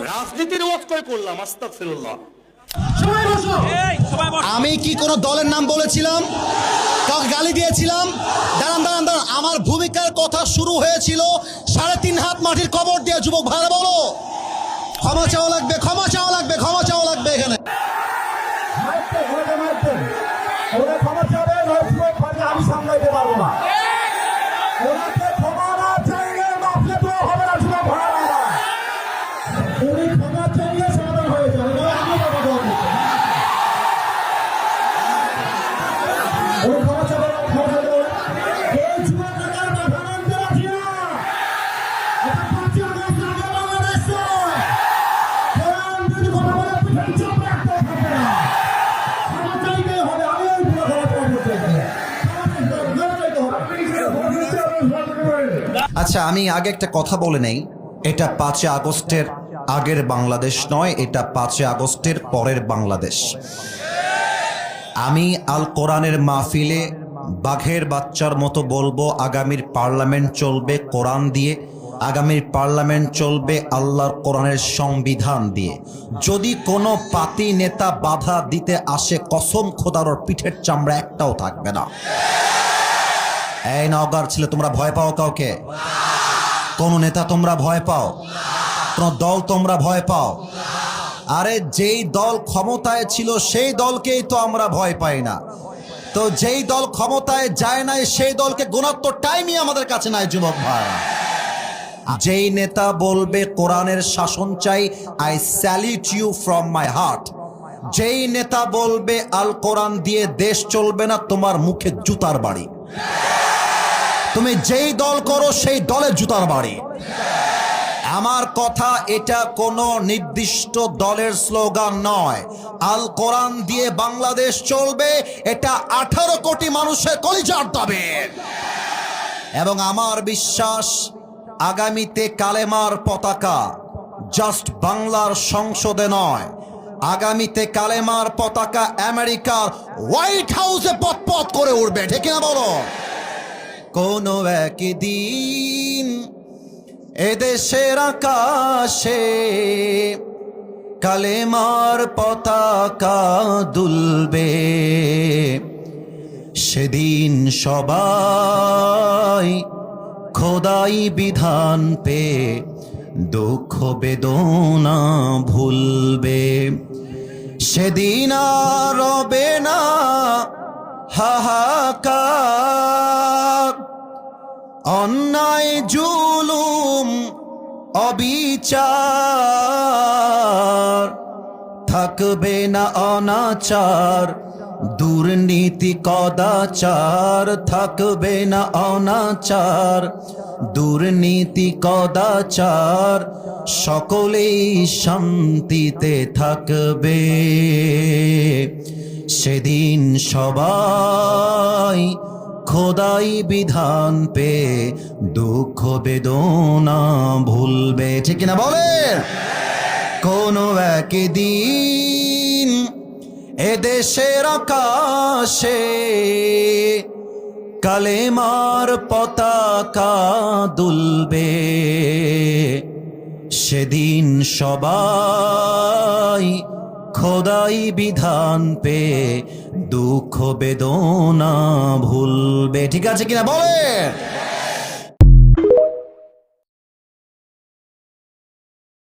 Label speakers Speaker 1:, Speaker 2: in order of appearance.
Speaker 1: রাজনীতির ওয়াজ করে করলাম, আস্তাগফিরুল্লাহ।
Speaker 2: আমি কি কোন দলের নাম বলেছিলাম, কাউকে গালি দিয়েছিলাম? দাঁড়ান দাঁড়ান দাঁড়ান, আমার ভূমিকার কথা শুরু হয়েছিল 3.5 হাত মাটির কবর দিয়ে। যুবক ভাইরা বলো, ক্ষমা চাওয়া লাগবে, ক্ষমা চাওয়া লাগবে, ক্ষমা চাওয়া লাগবে। এখানে
Speaker 3: আমি সামলাইতে পারবো না।
Speaker 2: আচ্ছা, আমি আগে একটা কথা বলে নেই, এটা 5 আগস্টের আগের বাংলাদেশ নয়, এটা 5 আগস্টের পরের বাংলাদেশ। আমি আল কোরআনের মাহফিলে বাঘের বাচ্চার মতো বলবো, আগামীর পার্লামেন্ট চলবে কোরআন দিয়ে, আগামীর পার্লামেন্ট চলবে আল্লাহর কোরআনের সংবিধান দিয়ে। যদি কোনো পাতি নেতা বাধা দিতে আসে, কসম খোদার ওর পিঠের চামড়া একটাও থাকবে না। এই নওগাঁর ছেলে, তোমরা ভয় পাও কাউকে? কোন নেতা তোমরা ভয় পাও? কোন দল তোমরা ভয় পাও? আরে যেই দল ক্ষমতায় ছিল সেই দলকেই তো আমরা ভয় পাই না। তো যেই দল ক্ষমতায় যায় নাই সেই দলকে গোনার তো টাইমই আমাদের কাছে নাই। যুবক ভাই, যেই নেতা বলবে কোরআনের শাসন চাই, I salute you from my heart. যেই নেতা বলবে আল কোরআন দিয়ে দেশ চলবে না, তোমার মুখে জুতার বাড়ি। তুমি যেই দল করো সেই দলের জুতার বাড়ি। আমার কথা, এটা কোনো নির্দিষ্ট দলের স্লোগান নয়। আল কোরআন দিয়ে বাংলাদেশ চলবে, এটা 18 কোটি মানুষের কলিজার দাবি। এবং আমার বিশ্বাস, আগামীতে কালেমার পতাকা জাস্ট বাংলার সংসদে নয়, আগামীতে কালেমার পতাকা আমেরিকার হোয়াইট হাউসে পথ করে উঠবে। ঠিক না বলো? কোনো একদিন এদেশের আকাশে কালেমার পতাকা দুলবে, সেদিন সবাই খোদাই বিধান পে দুঃখ বেদনা ভুলবে। সেদিন আর রবে না হাহাকার, অন্যায় জুলুম অবিচার, থাকবে না অনাচার, দুর্নীতি কদাচার, থাকবে না অনাচার, দুর্নীতি কদাচার, সকলেই শান্তিতে থাকবে। সেদিন সবাই খোদাই বিধান পে দুঃখ বেদনা ভুলবে। ঠিক না বলে? কোনো একদিন এদেশের আকাশে কালেমার পতাকা দুলবে, সেদিন সবাই খোদাই বিধান পে দুঃখ বেদনা ভুলবে। ঠিক আছে কিনা বলে?